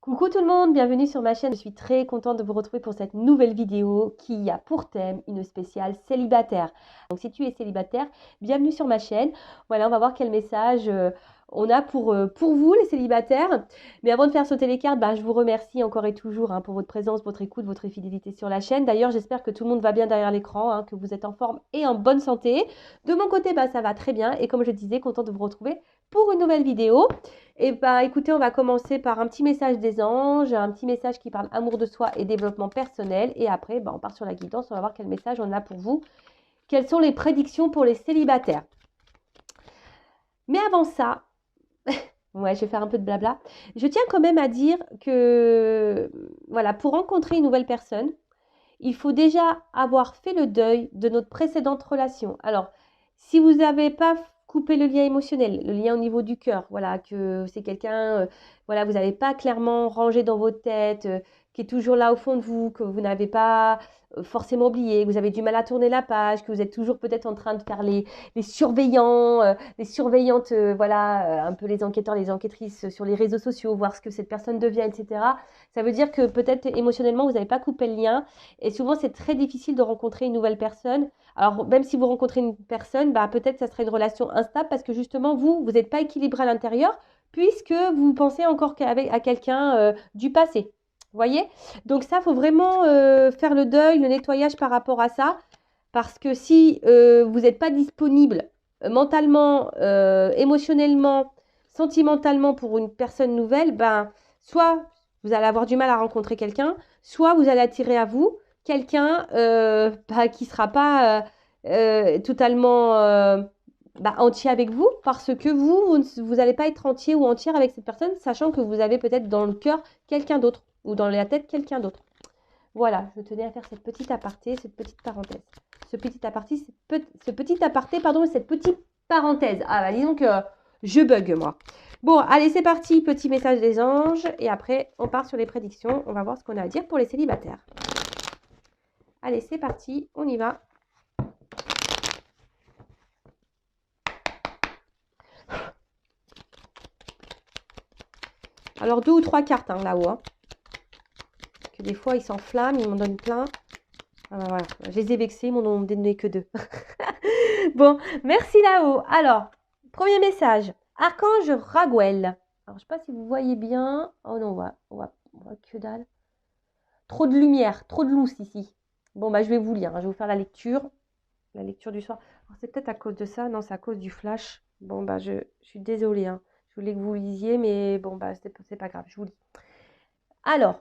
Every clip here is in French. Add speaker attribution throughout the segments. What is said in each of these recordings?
Speaker 1: Coucou tout le monde, bienvenue sur ma chaîne. Je suis très contente de vous retrouver pour cette nouvelle vidéo qui a pour thème une spéciale célibataire. Donc si tu es célibataire, bienvenue sur ma chaîne. Voilà, on va voir quel message on a pour vous les célibataires. Mais avant de faire sauter les cartes, je vous remercie encore et toujours pour votre présence, votre écoute, votre fidélité sur la chaîne. D'ailleurs, j'espère que tout le monde va bien derrière l'écran, que vous êtes en forme et en bonne santé. De mon côté, ça va très bien et comme je disais, contente de vous retrouver pour une nouvelle vidéo. Et écoutez, on va commencer par un petit message des anges, un petit message qui parle amour de soi et développement personnel. Et après, on part sur la guidance, on va voir quel message on a pour vous. Quelles sont les prédictions pour les célibataires? Mais avant ça, ouais, je vais faire un peu de blabla. Je tiens quand même à dire que, voilà, pour rencontrer une nouvelle personne, il faut déjà avoir fait le deuil de notre précédente relation. Alors, si vous n'avez pas coupé le lien émotionnel, le lien au niveau du cœur, voilà, que c'est quelqu'un, voilà, vous n'avez pas clairement rangé dans votre tête, qui est toujours là au fond de vous, que vous n'avez pas forcément oublié, que vous avez du mal à tourner la page, que vous êtes toujours peut-être en train de faire les surveillants, les surveillantes, voilà, un peu les enquêteurs, les enquêtrices sur les réseaux sociaux, voir ce que cette personne devient, etc. Ça veut dire que peut-être émotionnellement, vous n'avez pas coupé le lien. Et souvent, c'est très difficile de rencontrer une nouvelle personne. Alors, même si vous rencontrez une personne, peut-être ça serait une relation instable parce que justement, vous n'êtes pas équilibré à l'intérieur puisque vous pensez encore à quelqu'un du passé. Vous voyez? Donc ça, il faut vraiment faire le deuil, le nettoyage par rapport à ça. Parce que si vous n'êtes pas disponible mentalement, émotionnellement, sentimentalement pour une personne nouvelle, soit vous allez avoir du mal à rencontrer quelqu'un, soit vous allez attirer à vous quelqu'un qui ne sera pas totalement entier avec vous, parce que vous n'allez pas être entier ou entière avec cette personne, sachant que vous avez peut-être dans le cœur quelqu'un d'autre, ou dans la tête quelqu'un d'autre. Voilà, je tenais à faire cette petite aparté, cette petite parenthèse. Ce petit aparté, pardon, cette petite parenthèse. Disons que je bug, moi. Bon, allez, c'est parti, petit message des anges. Et après, on part sur les prédictions. On va voir ce qu'on a à dire pour les célibataires. Allez, c'est parti, on y va. Alors, 2 ou 3 cartes là-haut. Que des fois, ils s'enflamment, ils m'en donnent plein. Voilà, je les ai vexés, ils m'en ont donné que 2. Bon, merci là-haut. Alors, premier message. Archange Raguel. Alors, je ne sais pas si vous voyez bien. Oh non, on voit que dalle. Trop de lumière, trop de lousse ici. Bon, je vais vous lire. Je vais vous faire la lecture du soir. C'est peut-être à cause de ça. Non, c'est à cause du flash. Bon, je suis désolée. Je voulais que vous lisiez, mais bon, c'est pas grave. Je vous lis. Alors,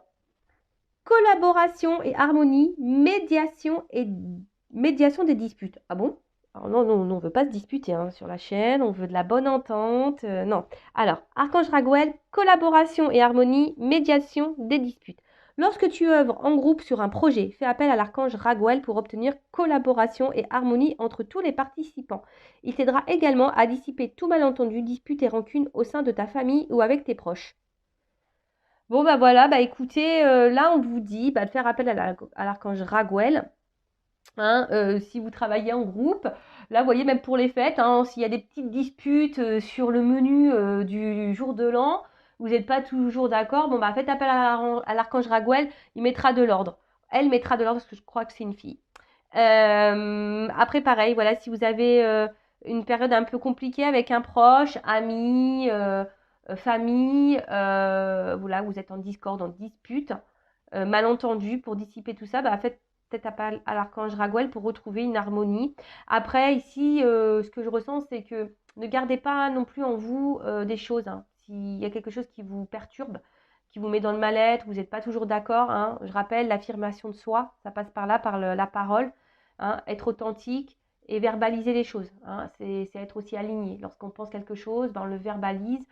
Speaker 1: collaboration et harmonie, médiation des disputes. Ah bon? Alors non, on ne veut pas se disputer sur la chaîne, on veut de la bonne entente, non. Alors, Archange Raguel, collaboration et harmonie, médiation des disputes. Lorsque tu œuvres en groupe sur un projet, fais appel à l'archange Raguel pour obtenir collaboration et harmonie entre tous les participants. Il t'aidera également à dissiper tout malentendu, dispute et rancune au sein de ta famille ou avec tes proches. Bon, voilà, écoutez, là, on vous dit de faire appel à l'archange Raguel. Si vous travaillez en groupe, là, vous voyez, même pour les fêtes, s'il y a des petites disputes sur le menu du jour de l'an, vous n'êtes pas toujours d'accord, faites appel à l'archange Raguel, il mettra de l'ordre. Elle mettra de l'ordre parce que je crois que c'est une fille. Après, pareil, voilà, si vous avez une période un peu compliquée avec un proche, ami, famille, voilà, vous êtes en discorde, en dispute, malentendu, pour dissiper tout ça, faites peut-être appel à l'archange Raguel pour retrouver une harmonie. Après, ici, ce que je ressens, c'est que ne gardez pas non plus en vous des choses. S'il y a quelque chose qui vous perturbe, qui vous met dans le mal-être, vous n'êtes pas toujours d'accord. Je rappelle, l'affirmation de soi, ça passe par là, par la parole. Être authentique et verbaliser les choses. C'est être aussi aligné. Lorsqu'on pense quelque chose, on le verbalise.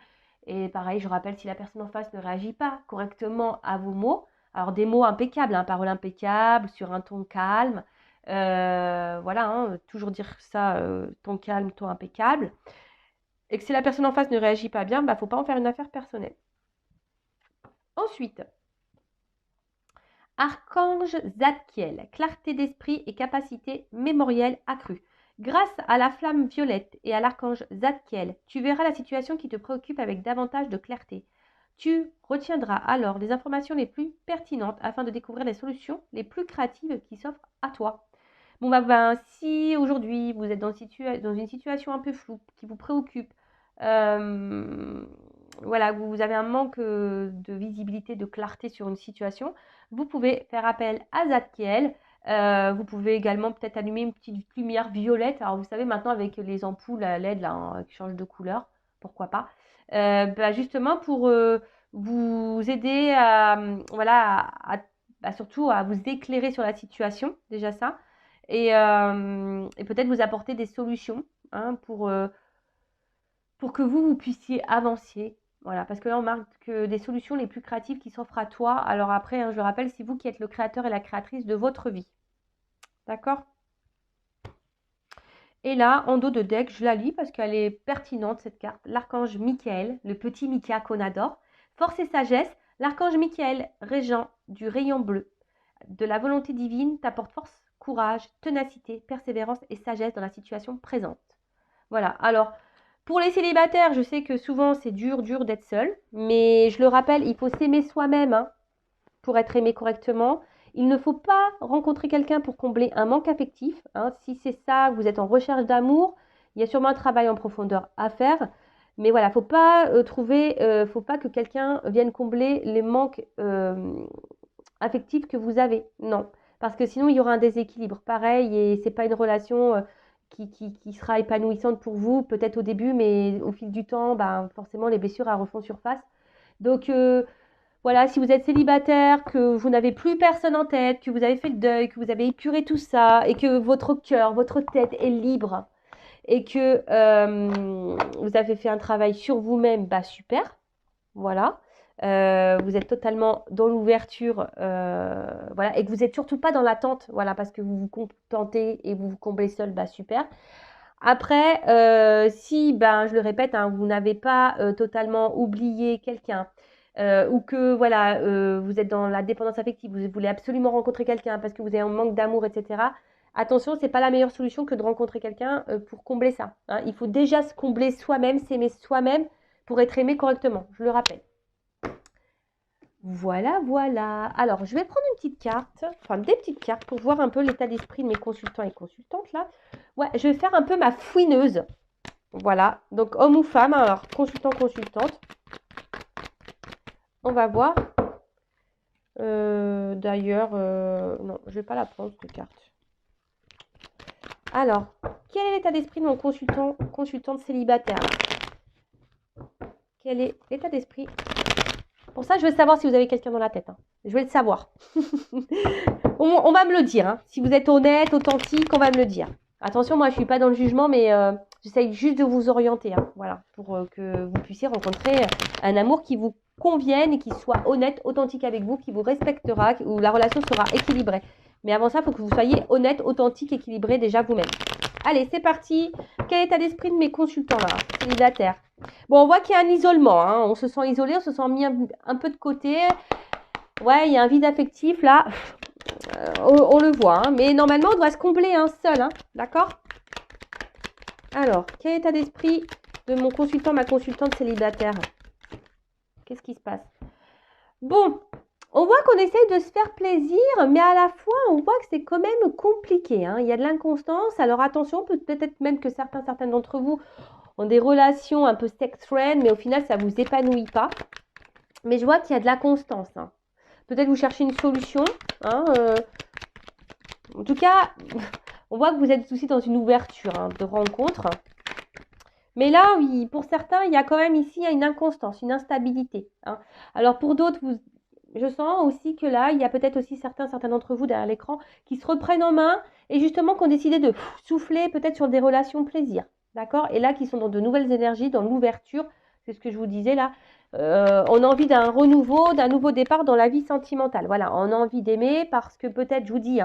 Speaker 1: Et pareil, je rappelle, si la personne en face ne réagit pas correctement à vos mots, alors des mots impeccables, parole impeccable, sur un ton calme, voilà, toujours dire ça, ton calme, ton impeccable. Et que si la personne en face ne réagit pas bien, faut pas en faire une affaire personnelle. Ensuite, Archange Zadkiel, clarté d'esprit et capacité mémorielle accrue. Grâce à la flamme violette et à l'archange Zadkiel, tu verras la situation qui te préoccupe avec davantage de clarté. Tu retiendras alors les informations les plus pertinentes afin de découvrir les solutions les plus créatives qui s'offrent à toi. Bon, si aujourd'hui vous êtes dans une situation un peu floue, qui vous préoccupe, voilà, vous avez un manque de visibilité, de clarté sur une situation, vous pouvez faire appel à Zadkiel. Vous pouvez également peut-être allumer une petite lumière violette. Alors vous savez maintenant avec les ampoules à LED là, hein, qui changent de couleur, pourquoi pas. Justement pour vous aider voilà, surtout à vous éclairer sur la situation, déjà ça, et peut-être vous apporter des solutions hein, pour que vous puissiez avancer. Voilà, parce que là, on marque que des solutions les plus créatives qui s'offrent à toi. Alors après, hein, je le rappelle, c'est vous qui êtes le créateur et la créatrice de votre vie. D'accord? Et là, en dos de deck, je la lis parce qu'elle est pertinente, cette carte. L'archange Michael, le petit Mika qu'on adore. Force et sagesse, l'archange Michael, régent du rayon bleu de la volonté divine, t'apporte force, courage, ténacité, persévérance et sagesse dans la situation présente. Voilà, alors, pour les célibataires, je sais que souvent c'est dur d'être seul, mais je le rappelle, il faut s'aimer soi-même hein, pour être aimé correctement. Il ne faut pas rencontrer quelqu'un pour combler un manque affectif. Hein. Si c'est ça, vous êtes en recherche d'amour, il y a sûrement un travail en profondeur à faire. Mais voilà, faut pas faut pas que quelqu'un vienne combler les manques affectifs que vous avez. Non, parce que sinon il y aura un déséquilibre. Pareil, et c'est pas une relation qui sera épanouissante pour vous, peut-être au début, mais au fil du temps, forcément les blessures elles refont surface. Donc voilà, si vous êtes célibataire, que vous n'avez plus personne en tête, que vous avez fait le deuil, que vous avez épuré tout ça, et que votre cœur, votre tête est libre, et que vous avez fait un travail sur vous-même, super, voilà. Vous êtes totalement dans l'ouverture, voilà, et que vous n'êtes surtout pas dans l'attente, voilà, parce que vous vous contentez et vous vous comblez seul, super. Après, si, je le répète, hein, vous n'avez pas totalement oublié quelqu'un, ou que voilà, vous êtes dans la dépendance affective, vous voulez absolument rencontrer quelqu'un parce que vous avez un manque d'amour, etc. Attention, c'est pas la meilleure solution que de rencontrer quelqu'un pour combler ça. Hein. Il faut déjà se combler soi-même, s'aimer soi-même pour être aimé correctement, je le rappelle. Voilà, voilà. Alors, je vais prendre une petite carte, enfin des petites cartes pour voir un peu l'état d'esprit de mes consultants et consultantes là. Ouais, je vais faire un peu ma fouineuse. Voilà, donc homme ou femme, alors consultant, consultante. On va voir. D'ailleurs, non, je ne vais pas la prendre cette carte. Alors, quel est l'état d'esprit de mon consultant, consultante célibataire? Quel est l'état d'esprit? Pour ça, je veux savoir si vous avez quelqu'un dans la tête. Hein. Je vais le savoir. on va me le dire. Hein. Si vous êtes honnête, authentique, on va me le dire. Attention, moi, je ne suis pas dans le jugement, mais j'essaye juste de vous orienter. Hein, voilà, pour que vous puissiez rencontrer un amour qui vous convienne et qui soit honnête, authentique avec vous, qui vous respectera, où la relation sera équilibrée. Mais avant ça, il faut que vous soyez honnête, authentique, équilibré déjà vous-même. Allez, c'est parti. Quel est l'état d'esprit de mes consultants là, célibataires? Bon, on voit qu'il y a un isolement. Hein. On se sent isolé, on se sent mis un peu de côté. Ouais, il y a un vide affectif là. On le voit. Hein. Mais normalement, on doit se combler seul. Hein. D'accord? Alors, quel est l'état d'esprit de mon consultant, ma consultante célibataire? Qu'est-ce qui se passe? Bon, on voit qu'on essaye de se faire plaisir, mais à la fois, on voit que c'est quand même compliqué. Hein. Il y a de l'inconstance. Alors attention, peut-être même que certains d'entre vous ont des relations un peu sex-friend, mais au final, ça ne vous épanouit pas. Mais je vois qu'il y a de la constance. Hein. Peut-être vous cherchez une solution. Hein, en tout cas, on voit que vous êtes aussi dans une ouverture de rencontre. Mais là, oui, pour certains, il y a quand même ici une inconstance, une instabilité. Hein. Alors pour d'autres, je sens aussi que là, il y a peut-être aussi certains d'entre vous derrière l'écran qui se reprennent en main et justement qui ont décidé de souffler peut-être sur des relations plaisir. D'accord? Et là, qui sont dans de nouvelles énergies, dans l'ouverture, c'est ce que je vous disais là. On a envie d'un renouveau, d'un nouveau départ dans la vie sentimentale. Voilà, on a envie d'aimer parce que peut-être, je vous dis,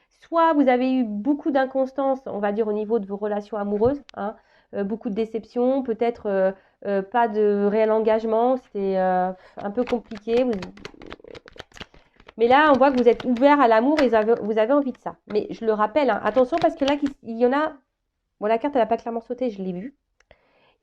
Speaker 1: soit vous avez eu beaucoup d'inconstance, on va dire, au niveau de vos relations amoureuses, beaucoup de déceptions, peut-être pas de réel engagement, c'était un peu compliqué. Mais là, on voit que vous êtes ouvert à l'amour et vous avez envie de ça. Mais je le rappelle, attention parce que là, il y en a... Bon, la carte, elle n'a pas clairement sauté, je l'ai vu.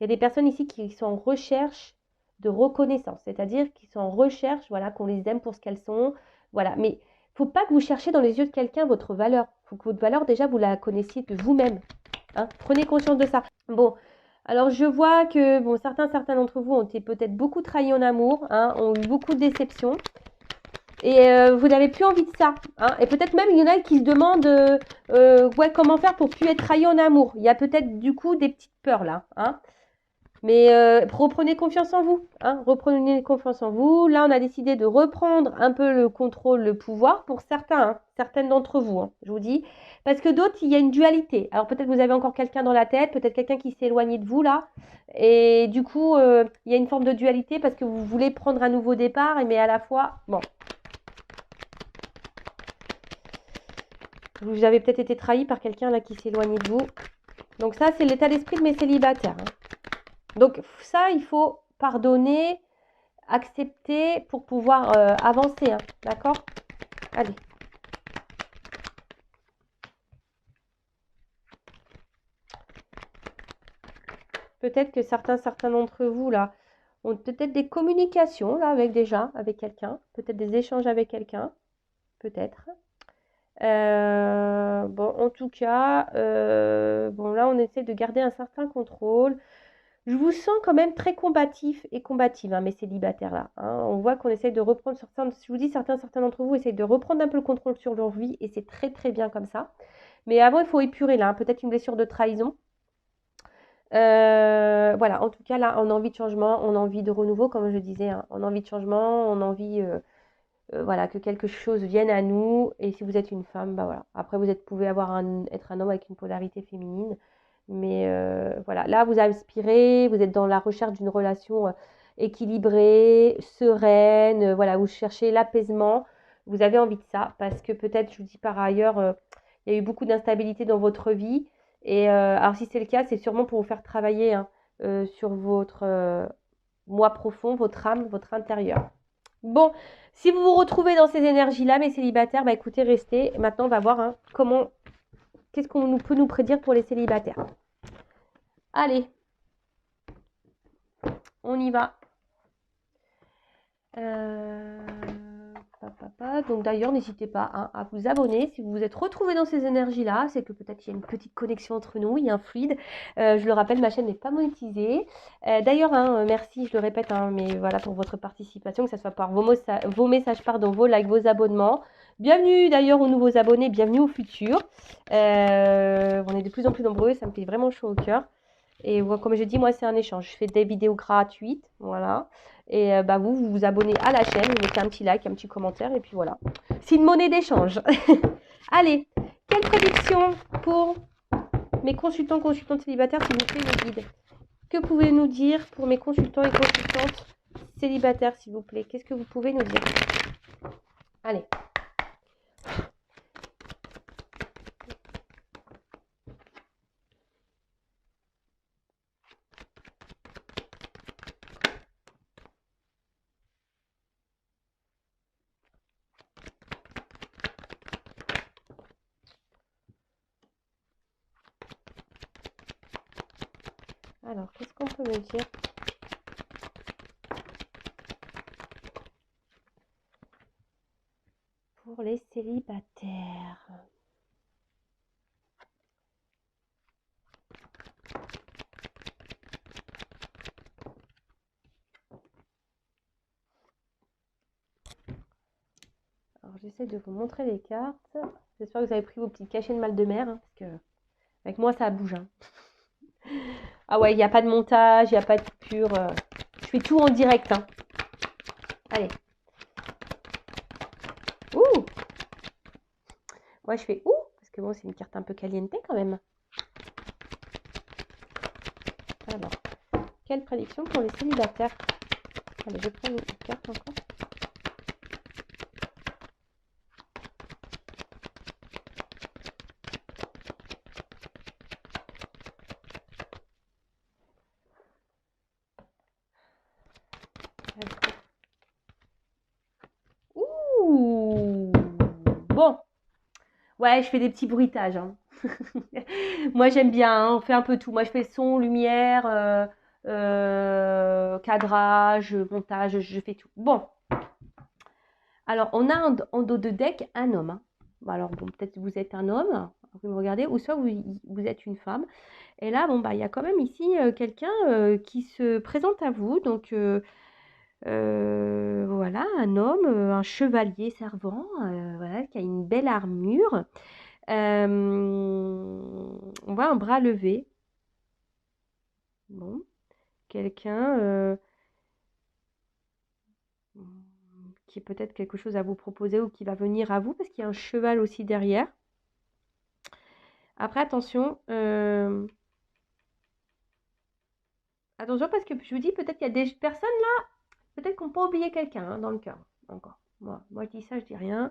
Speaker 1: Il y a des personnes ici qui sont en recherche de reconnaissance, c'est-à-dire qu'ils sont en recherche, voilà, qu'on les aime pour ce qu'elles sont, voilà. Mais faut pas que vous cherchiez dans les yeux de quelqu'un votre valeur. Faut que votre valeur, déjà, vous la connaissiez de vous-même. Hein. Prenez conscience de ça. Bon, alors je vois que bon, certains d'entre vous ont été peut-être beaucoup trahis en amour, hein, ont eu beaucoup de déceptions. Et vous n'avez plus envie de ça. Hein. Et peut-être même, il y en a qui se demandent ouais, comment faire pour plus être trahi en amour. Il y a peut-être du coup des petites peurs là. Hein. Mais reprenez confiance en vous. Hein. Reprenez confiance en vous. Là, on a décidé de reprendre un peu le contrôle, le pouvoir pour certains, hein, certaines d'entre vous, hein, je vous dis. Parce que d'autres, il y a une dualité. Alors peut-être vous avez encore quelqu'un dans la tête, peut-être quelqu'un qui s'est éloigné de vous là. Et du coup, il y a une forme de dualité parce que vous voulez prendre un nouveau départ, mais à la fois, bon. Vous avez peut-être été trahi par quelqu'un là qui s'est éloigné de vous. Donc ça, c'est l'état d'esprit de mes célibataires. Hein. Donc ça, il faut pardonner, accepter pour pouvoir avancer. Hein. D'accord? Allez. Peut-être que certains d'entre vous là ont peut-être des communications là avec quelqu'un. Peut-être des échanges avec quelqu'un. Peut-être. Bon, en tout cas, bon là, on essaie de garder un certain contrôle. Je vous sens quand même très combatif et combative, hein, mes célibataires là. Hein. On voit qu'on essaie de reprendre, je vous dis, certains d'entre vous essayent de reprendre un peu le contrôle sur leur vie et c'est très très bien comme ça. Mais avant, il faut épurer là, hein, peut-être une blessure de trahison. Voilà, en tout cas là, on a envie de changement, on a envie de renouveau, comme je disais, hein. On a envie de changement, on a envie voilà, que quelque chose vienne à nous. Et si vous êtes une femme, bah voilà. Après, pouvez être un homme avec une polarité féminine. Mais voilà, là, vous aspirez, vous êtes dans la recherche d'une relation équilibrée, sereine. Voilà, vous cherchez l'apaisement. Vous avez envie de ça parce que peut-être, je vous dis par ailleurs, il y a eu beaucoup d'instabilité dans votre vie. Et alors, si c'est le cas, c'est sûrement pour vous faire travailler hein, sur votre moi profond, votre âme, votre intérieur. Bon, si vous vous retrouvez dans ces énergies-là, mes célibataires, bah écoutez, restez. Maintenant, on va voir hein, qu'est-ce qu'on peut nous prédire pour les célibataires. Allez, on y va. Donc d'ailleurs, n'hésitez pas hein, à vous abonner. Si vous vous êtes retrouvés dans ces énergies-là, c'est que peut-être il y a une petite connexion entre nous, il y a un fluide. Je le rappelle, ma chaîne n'est pas monétisée. D'ailleurs, hein, merci, je le répète, hein, mais voilà pour votre participation, que ce soit par vos messages, pardon, vos likes, vos abonnements. Bienvenue d'ailleurs aux nouveaux abonnés, bienvenue au futur. On est de plus en plus nombreux, ça me fait vraiment chaud au cœur. Et comme je dis, moi, c'est un échange. Je fais des vidéos gratuites, voilà. Et bah, vous vous abonnez à la chaîne, vous mettez un petit like, un petit commentaire, et puis voilà. C'est une monnaie d'échange. Allez, quelle prédiction pour mes consultantes célibataires, s'il vous plaît, mes guides? Que pouvez-vous nous dire pour mes consultants et consultantes célibataires, s'il vous plaît? Qu'est-ce que vous pouvez nous dire? Allez. Alors, qu'est-ce qu'on peut me dire pour les célibataires? Alors, j'essaie de vous montrer les cartes. J'espère que vous avez pris vos petits cachets de mal de mer, hein, parce que avec moi, ça bouge. Hein. Ah ouais, il n'y a pas de montage, il n'y a pas de coupure. Je fais tout en direct. Hein. Allez. Ouh! Moi, je fais ouh, parce que bon, c'est une carte un peu caliente quand même. Alors, quelle prédiction pour les célibataires? Allez, je prends une petite carte encore. Ouh! Bon. Ouais, je fais des petits bruitages. Hein. Moi, j'aime bien. Hein, on fait un peu tout. Moi, je fais son, lumière. cadrage, montage, je fais tout. Bon, alors on a en dos de deck un homme. Hein. Bon, alors bon, peut-être que vous êtes un homme, vous me regardez, ou soit vous êtes une femme. Et là, bon, bah, il y a quand même ici quelqu'un qui se présente à vous. Donc, voilà, un homme, un chevalier servant, voilà, qui a une belle armure. On voit un bras levé. Bon, quelqu'un qui a peut-être quelque chose à vous proposer ou qui va venir à vous parce qu'il y a un cheval aussi derrière. Après, attention, attention parce que je vous dis, peut-être qu'il y a des personnes là, peut-être qu'on peut oublier quelqu'un hein, dans le cœur encore. Moi, je dis ça, je dis rien.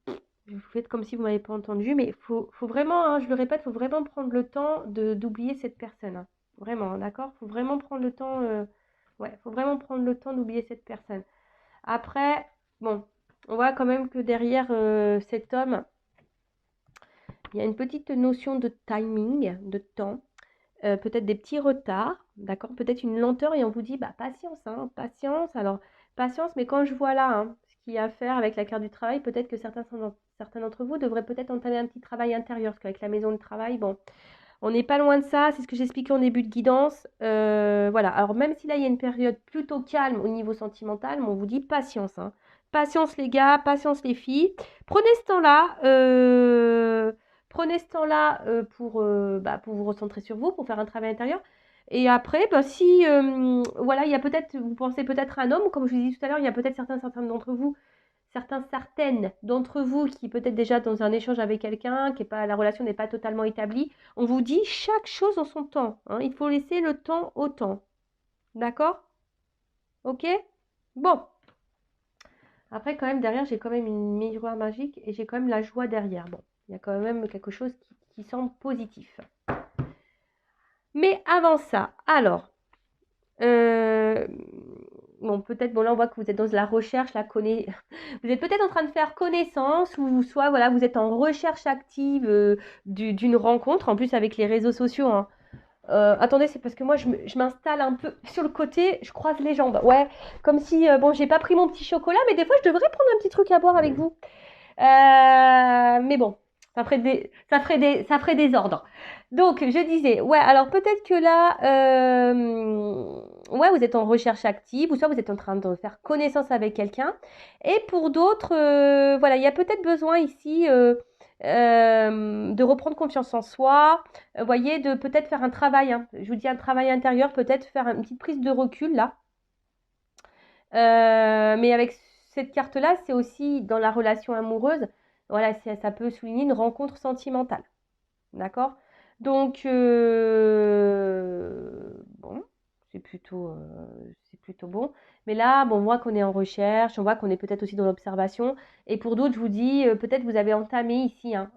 Speaker 1: Vous faites comme si vous ne m'avez pas entendu, mais faut vraiment, hein, je le répète, il faut vraiment prendre le temps d'oublier cette personne. Hein. Vraiment, d'accord? Il faut vraiment prendre le temps, ouais, faut vraiment prendre le temps d'oublier cette personne. Après, bon, on voit quand même que derrière cet homme, il y a une petite notion de timing, de temps, peut-être des petits retards, d'accord? Peut-être une lenteur et on vous dit, bah patience, hein, patience. Alors, patience, mais quand je vois là, hein, ce qu'il y a à faire avec la carte du travail, peut-être que certains d'entre vous devraient peut-être entamer un petit travail intérieur, parce qu'avec la maison de travail, bon, on n'est pas loin de ça, c'est ce que j'expliquais en début de guidance. Voilà, alors même si là, il y a une période plutôt calme au niveau sentimental, mais on vous dit patience, hein. Patience les gars, patience les filles. Prenez ce temps-là, pour vous recentrer sur vous, pour faire un travail intérieur. Et après, bah, si voilà, il y a peut-être, vous pensez peut-être à un homme, comme je vous ai dit tout à l'heure, il y a peut-être certains d'entre vous certaines d'entre vous qui peut-être déjà dans un échange avec quelqu'un, la relation n'est pas totalement établie, on vous dit chaque chose en son temps. Hein, il faut laisser le temps au temps. D'accord? Ok? Bon. Après, quand même, derrière, j'ai quand même une miroir magique et j'ai quand même la joie derrière. Bon, il y a quand même quelque chose qui semble positif. Mais avant ça, alors, bon, peut-être, bon là on voit que vous êtes dans la recherche, vous êtes peut-être en train de faire connaissance ou soit voilà, vous êtes en recherche active d'une rencontre, en plus avec les réseaux sociaux. Hein. Attendez, c'est parce que moi je m'installe un peu sur le côté, je croise les jambes. Ouais, comme si, bon, j'ai pas pris mon petit chocolat, mais des fois je devrais prendre un petit truc à boire avec vous. Mais bon, ça ferait des ordres. Donc, je disais, ouais, alors peut-être que là, ouais, vous êtes en recherche active, ou soit vous êtes en train de faire connaissance avec quelqu'un. Et pour d'autres, voilà, il y a peut-être besoin ici de reprendre confiance en soi. Vous voyez, de peut-être faire un travail. Hein. Je vous dis un travail intérieur, peut-être faire une petite prise de recul là. Mais avec cette carte-là, c'est aussi dans la relation amoureuse, voilà, ça peut souligner une rencontre sentimentale. D'accord? Donc, bon, c'est plutôt bon. Mais là, bon, on voit qu'on est en recherche, on voit qu'on est peut-être aussi dans l'observation. Et pour d'autres, je vous dis, peut-être vous avez entamé ici, hein,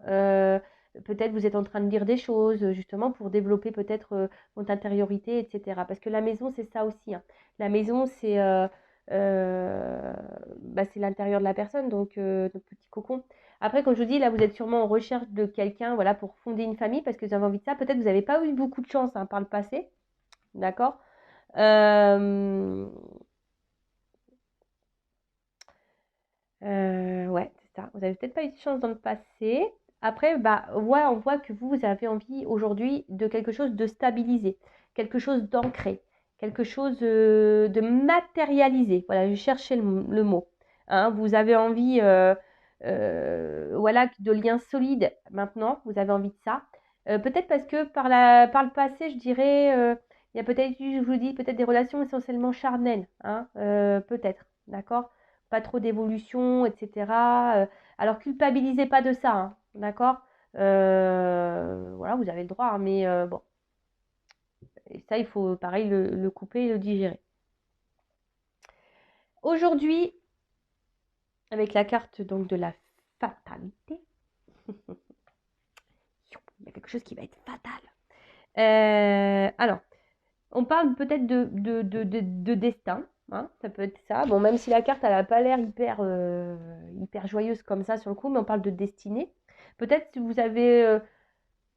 Speaker 1: peut-être vous êtes en train de lire des choses, justement, pour développer peut-être votre intériorité, etc. Parce que la maison, c'est ça aussi. Hein. La maison, bah, c'est l'intérieur de la personne, donc notre petit cocon. Après, comme je vous dis, là, vous êtes sûrement en recherche de quelqu'un, voilà, pour fonder une famille, parce que vous avez envie de ça. Peut-être que vous n'avez pas eu beaucoup de chance hein, par le passé, d'accord? Ouais, c'est ça. Vous n'avez peut-être pas eu de chance dans le passé. Après, bah, ouais, on voit que vous avez envie aujourd'hui de quelque chose de stabilisé, quelque chose d'ancré, quelque chose de matérialisé. Voilà, je cherchais le mot. Hein, vous avez envie, voilà, de liens solides maintenant. Vous avez envie de ça. Peut-être parce que par le passé, je dirais, il y a peut-être, je vous dis, peut-être des relations essentiellement charnelles. Hein, peut-être, d'accord? Pas trop d'évolution, etc. Alors culpabilisez pas de ça, hein, d'accord? Voilà, vous avez le droit, hein, mais bon, et ça il faut pareil le couper et le digérer. Aujourd'hui, avec la carte donc de la fatalité, il y a quelque chose qui va être fatal. Alors, on parle peut-être de destin, hein, ça peut être ça. Bon, même si la carte elle n'a pas l'air hyper joyeuse comme ça sur le coup, mais on parle de destinée. Peut-être si vous avez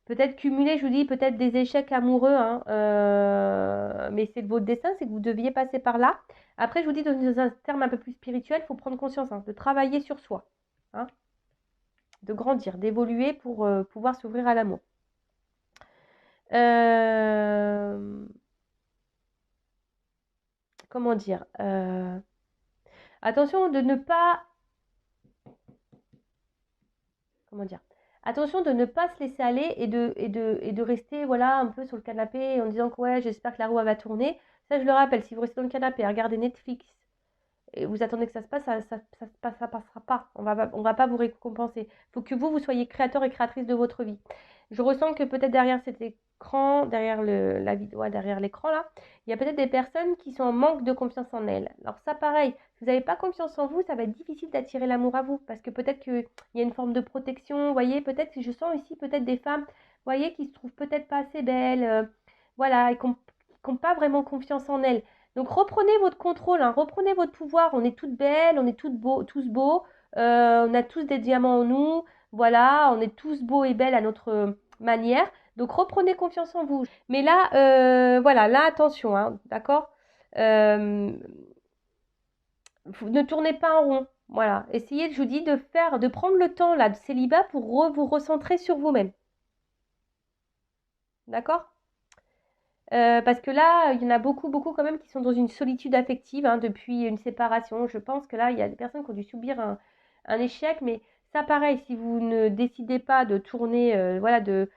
Speaker 1: Peut-être cumuler, je vous dis, peut-être des échecs amoureux, hein, mais c'est de votre destin, c'est que vous deviez passer par là. Après, je vous dis, dans un terme un peu plus spirituel, il faut prendre conscience, hein, de travailler sur soi, hein, de grandir, d'évoluer pour pouvoir s'ouvrir à l'amour. Comment dire Attention de ne pas... Comment dire Attention de ne pas se laisser aller et de rester voilà, un peu sur le canapé en disant que ouais, j'espère que la roue elle va tourner. Ça, je le rappelle, si vous restez dans le canapé à regarder Netflix et vous attendez que ça se passe, ça passera pas. On va pas vous récompenser. Il faut que vous soyez créateur et créatrice de votre vie. Je ressens que peut-être derrière cet écran, derrière la vidéo, ouais, derrière l'écran là, il y a peut-être des personnes qui sont en manque de confiance en elles. Alors ça, pareil, si vous n'avez pas confiance en vous, ça va être difficile d'attirer l'amour à vous parce que peut-être qu'il y a une forme de protection. Vous voyez, peut-être que je sens ici peut-être des femmes, vous voyez, qui se trouvent peut-être pas assez belles, voilà, et qui n'ont pas vraiment confiance en elles. Donc reprenez votre contrôle, hein, reprenez votre pouvoir. On est toutes belles, on est tous beaux, on a tous des diamants en nous. Voilà, on est tous beaux et belles à notre manière. Donc reprenez confiance en vous. Mais là, voilà, là attention, hein, d'accord. Ne tournez pas en rond. Voilà, essayez, je vous dis, de prendre le temps là de célibat pour vous recentrer sur vous-même. D'accord? Parce que là, il y en a beaucoup, beaucoup quand même qui sont dans une solitude affective hein, depuis une séparation. Je pense que là, il y a des personnes qui ont dû subir un échec, mais ça, pareil, si vous ne décidez pas de tourner, voilà, de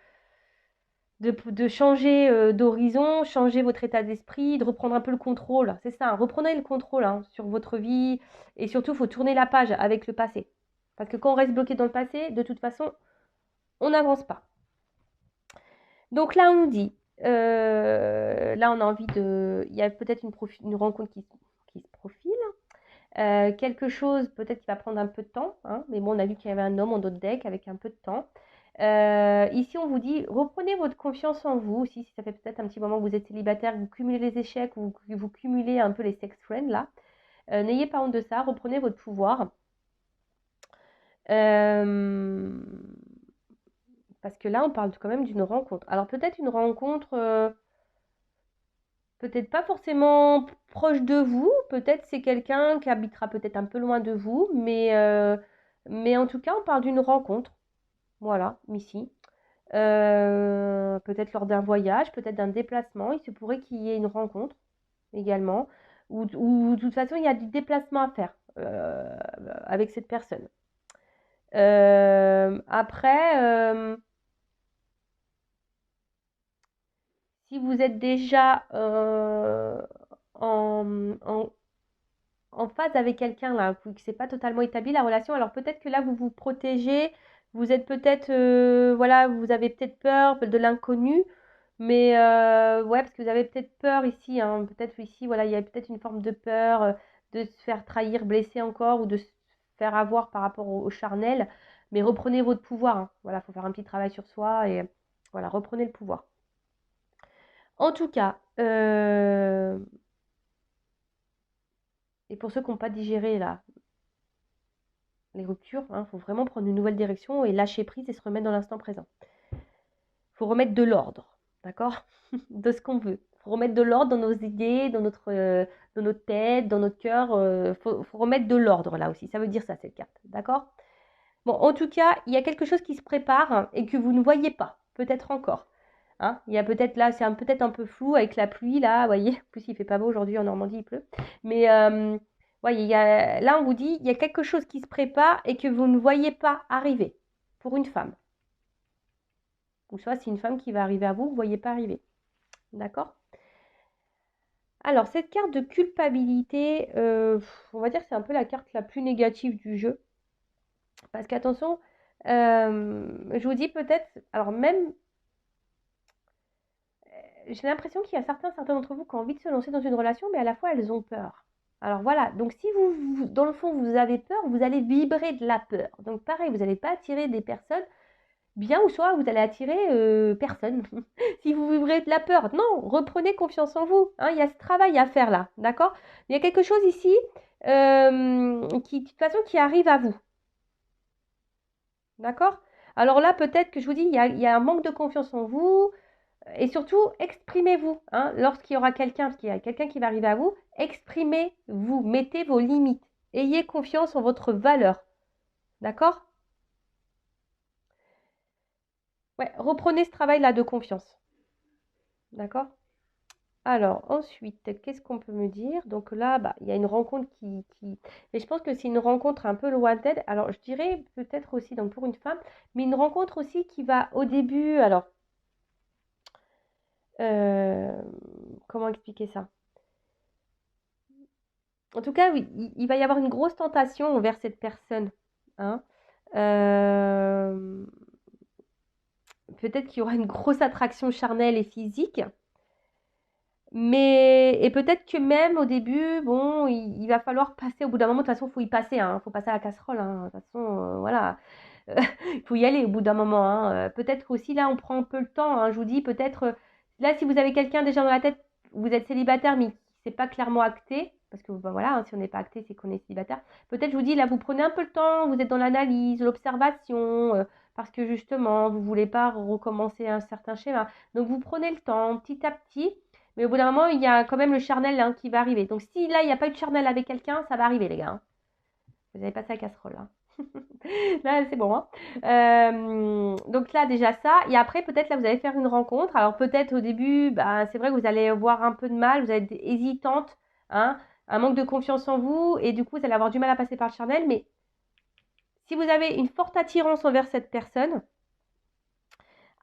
Speaker 1: changer d'horizon, changer votre état d'esprit, de reprendre un peu le contrôle. C'est ça, hein, reprenez le contrôle hein, sur votre vie et surtout, il faut tourner la page avec le passé. Parce que quand on reste bloqué dans le passé, de toute façon, on n'avance pas. Donc là, on nous dit, là, on a envie de... Il y a peut-être une rencontre qui se profile. Quelque chose, peut-être qui va prendre un peu de temps. Hein, mais bon, on a vu qu'il y avait un homme en dos de deck avec un peu de temps. Ici, on vous dit, reprenez votre confiance en vous. Si ça fait peut-être un petit moment que vous êtes célibataire, que vous cumulez les échecs ou que vous cumulez un peu les sex friends, là. N'ayez pas honte de ça. Reprenez votre pouvoir. Parce que là, on parle quand même d'une rencontre. Alors, peut-être une rencontre... peut-être pas forcément proche de vous, peut-être c'est quelqu'un qui habitera peut-être un peu loin de vous, mais en tout cas, on parle d'une rencontre. Voilà, ici. Peut-être lors d'un voyage, peut-être d'un déplacement. Il se pourrait qu'il y ait une rencontre également. Ou de toute façon, il y a du déplacement à faire avec cette personne. Après, si vous êtes déjà en, en phase avec quelqu'un là, que c'est pas totalement établi la relation, alors peut-être que là vous vous protégez, vous êtes peut-être, voilà, vous avez peut-être peur de l'inconnu, mais ouais, parce que vous avez peut-être peur ici, hein, peut-être ici, voilà, il y a peut-être une forme de peur de se faire trahir, blesser encore, ou de se faire avoir par rapport au charnel, mais reprenez votre pouvoir, hein. Voilà, il faut faire un petit travail sur soi et voilà, reprenez le pouvoir. En tout cas, et pour ceux qui n'ont pas digéré là, les ruptures, il faut vraiment prendre une nouvelle direction et lâcher prise et se remettre dans l'instant présent. Il faut remettre de l'ordre, d'accord? De ce qu'on veut. Il faut remettre de l'ordre dans nos idées, dans notre tête, dans notre cœur. Faut remettre de l'ordre là aussi. Ça veut dire ça, cette carte, d'accord? Bon, en tout cas, il y a quelque chose qui se prépare et que vous ne voyez pas, peut-être encore. Hein, il y a peut-être là, c'est peut-être un peu flou avec la pluie là, vous voyez. En plus, il fait pas beau aujourd'hui en Normandie, il pleut. Mais voyez, là, on vous dit, il y a quelque chose qui se prépare et que vous ne voyez pas arriver pour une femme. Ou soit c'est une femme qui va arriver à vous, vous ne voyez pas arriver. D'accord? Alors, cette carte de culpabilité, on va dire que c'est un peu la carte la plus négative du jeu. Parce qu'attention, je vous dis peut-être, alors même j'ai l'impression qu'il y a certains d'entre vous qui ont envie de se lancer dans une relation, mais à la fois elles ont peur. Alors voilà, donc si dans le fond, vous avez peur, vous allez vibrer de la peur. Donc pareil, vous n'allez pas attirer des personnes bien ou soit vous allez attirer personne. Si vous vibrez de la peur, non, reprenez confiance en vous. Hein, il y a ce travail à faire là, d'accord? Il y a quelque chose ici qui, de toute façon, qui arrive à vous. D'accord? Alors là, peut-être que je vous dis, il y a un manque de confiance en vous. Et surtout, exprimez-vous. Hein, lorsqu'il y aura quelqu'un, parce qu'il y a quelqu'un qui va arriver à vous, exprimez-vous. Mettez vos limites. Ayez confiance en votre valeur. D'accord? Ouais, reprenez ce travail-là de confiance. D'accord? Alors, ensuite, qu'est-ce qu'on peut me dire? Donc là, bah, il y a une rencontre qui... Mais je pense que c'est une rencontre un peu lointaine. Alors, je dirais peut-être aussi, donc pour une femme, mais une rencontre aussi qui va au début... Alors, euh, comment expliquer ça? En tout cas, oui, il va y avoir une grosse tentation envers cette personne. Hein. Euh, peut-être qu'il y aura une grosse attraction charnelle et physique. Mais, et peut-être que même au début, bon, il va falloir passer au bout d'un moment. De toute façon, il faut y passer. Il faut passer à la casserole. De toute façon, voilà. Il faut y aller au bout d'un moment. Peut-être aussi, là, on prend un peu le temps. Je vous dis, peut-être, là, si vous avez quelqu'un déjà dans la tête, vous êtes célibataire, mais c'est pas clairement acté, parce que ben, voilà, si on n'est pas acté, c'est qu'on est célibataire. Peut-être, je vous dis, là, vous prenez un peu le temps, vous êtes dans l'analyse, l'observation, parce que justement, vous voulez pas recommencer un certain schéma. Donc, vous prenez le temps, petit à petit. Mais au bout d'un moment, il y a quand même le charnel qui va arriver. Donc, si là, il n'y a pas eu de charnel avec quelqu'un, ça va arriver, les gars. Vous avez passé la casserole. Là, c'est bon. Donc là, déjà ça. Et après, peut-être là, vous allez faire une rencontre. Alors peut-être au début, bah, c'est vrai que vous allez avoir un peu de mal, vous allez être hésitante, hein, un manque de confiance en vous. Et du coup, vous allez avoir du mal à passer par le charnel. Mais si vous avez une forte attirance envers cette personne,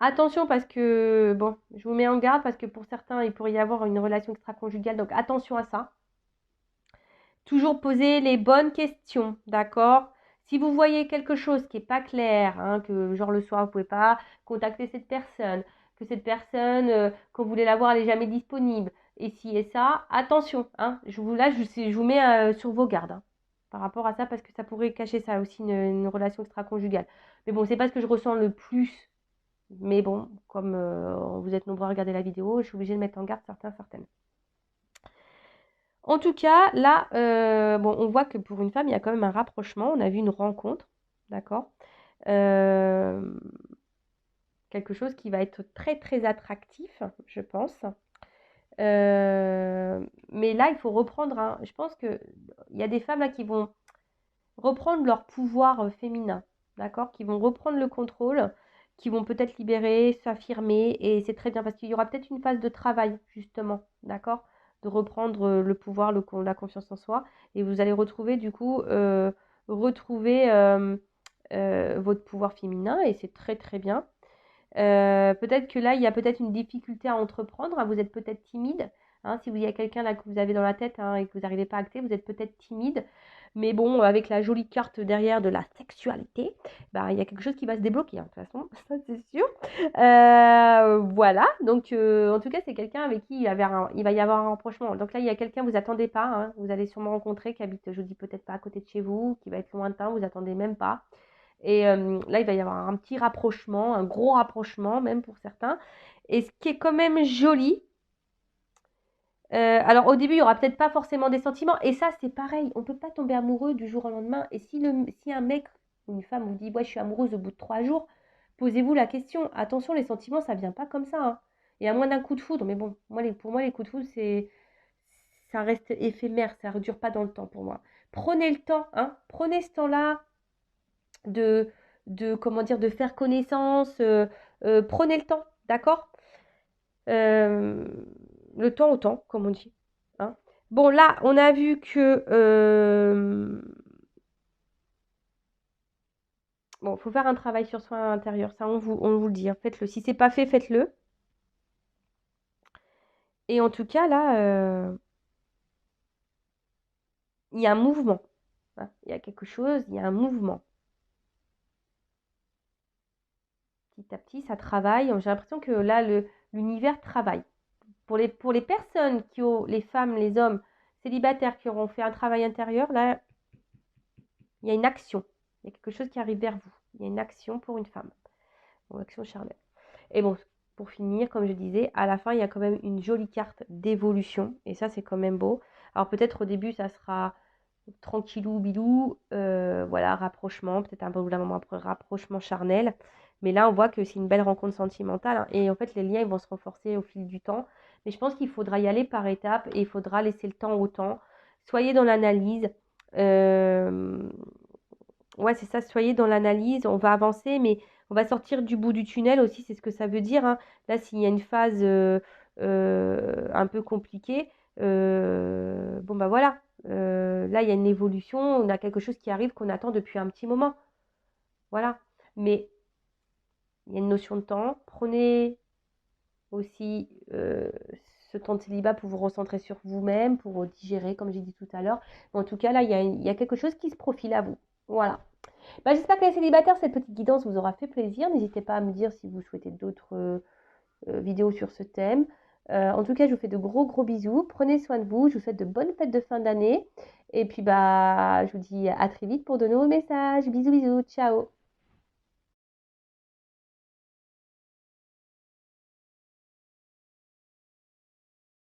Speaker 1: attention parce que, bon, je vous mets en garde parce que pour certains, il pourrait y avoir une relation extra-conjugale. Donc attention à ça. Toujours poser les bonnes questions, d'accord? Si vous voyez quelque chose qui n'est pas clair, que genre le soir vous ne pouvez pas contacter cette personne, que cette personne, quand vous voulez la voir, elle n'est jamais disponible, et ci et ça, attention, je vous mets sur vos gardes par rapport à ça, parce que ça pourrait cacher ça aussi, une relation extra-conjugale. Mais bon, c'est pas ce que je ressens le plus, mais bon, comme vous êtes nombreux à regarder la vidéo, je suis obligée de mettre en garde certaines. En tout cas, là, bon, on voit que pour une femme, il y a quand même un rapprochement. On a vu une rencontre, d'accord? Euh, quelque chose qui va être très, très attractif, je pense. Mais là, il faut reprendre. Je pense qu'il y a des femmes là qui vont reprendre leur pouvoir féminin, d'accord? Qui vont reprendre le contrôle, qui vont peut-être libérer, s'affirmer, et c'est très bien parce qu'il y aura peut-être une phase de travail, justement, d'accord? De reprendre le pouvoir, la confiance en soi, et vous allez retrouver du coup, votre pouvoir féminin, et c'est très très bien. Peut-être que là, il y a peut-être une difficulté à entreprendre, vous êtes peut-être timide. Si il y a quelqu'un là que vous avez dans la tête et que vous n'arrivez pas à acter, vous êtes peut-être timide. Mais bon, avec la jolie carte derrière de la sexualité, bah, il y a quelque chose qui va se débloquer, de toute façon, ça c'est sûr. Voilà, donc en tout cas, c'est quelqu'un avec qui il va y avoir un rapprochement. Donc là, il y a quelqu'un, vous attendez pas, vous allez sûrement rencontrer, qui habite, je dis peut-être pas à côté de chez vous, qui va être lointain, vous attendez même pas. Et là, il va y avoir un petit rapprochement, un gros rapprochement même pour certains. Et ce qui est quand même joli, alors au début, il n'y aura peut-être pas forcément des sentiments. Et ça, c'est pareil, on ne peut pas tomber amoureux du jour au lendemain. Et si un mec ou une femme vous dit, ouais, je suis amoureuse au bout de 3 jours, posez-vous la question. Attention, les sentiments, ça ne vient pas comme ça. Et à moins d'un coup de foudre, mais bon, pour moi, les coups de foudre, ça reste éphémère, ça ne dure pas dans le temps pour moi. Prenez le temps, prenez ce temps-là de, comment dire, de faire connaissance. Prenez le temps, d'accord? Euh, le temps au temps, comme on dit. Hein. Bon, là, on a vu que... bon, il faut faire un travail sur soi intérieur. Ça, on vous le dit. Faites-le. Si c'est pas fait, faites-le. Et en tout cas, là, il y a un mouvement. Il y a quelque chose, il y a un mouvement. Petit à petit, ça travaille. J'ai l'impression que là, l'univers travaille. Pour les personnes les femmes, les hommes célibataires qui auront fait un travail intérieur, là, il y a une action. Il y a quelque chose qui arrive vers vous. Il y a une action pour une femme. Une action charnelle. Et bon, pour finir, comme je disais, à la fin, il y a quand même une jolie carte d'évolution. Et ça, c'est quand même beau. Alors peut-être au début, ça sera tranquillou, bilou, voilà, rapprochement, peut-être un peu au bout d'un moment, après rapprochement charnel. Mais là, on voit que c'est une belle rencontre sentimentale, hein. Et en fait, les liens, ils vont se renforcer au fil du temps. Mais je pense qu'il faudra y aller par étapes et il faudra laisser le temps au temps. Soyez dans l'analyse. Euh, ouais, c'est ça, soyez dans l'analyse. On va avancer, mais on va sortir du bout du tunnel aussi, c'est ce que ça veut dire, hein. Là, s'il y a une phase un peu compliquée, bon, bah voilà. Là, il y a une évolution, on a quelque chose qui arrive qu'on attend depuis un petit moment. Voilà. Mais il y a une notion de temps. Prenez aussi ce temps de célibat pour vous recentrer sur vous-même, pour digérer, comme j'ai dit tout à l'heure. Mais en tout cas, là, il y a quelque chose qui se profile à vous. Voilà. Bah, j'espère que les célibataires, cette petite guidance vous aura fait plaisir. N'hésitez pas à me dire si vous souhaitez d'autres vidéos sur ce thème. En tout cas, je vous fais de gros gros bisous. Prenez soin de vous. Je vous souhaite de bonnes fêtes de fin d'année. Et puis, bah, je vous dis à très vite pour de nouveaux messages. Bisous, bisous. Ciao.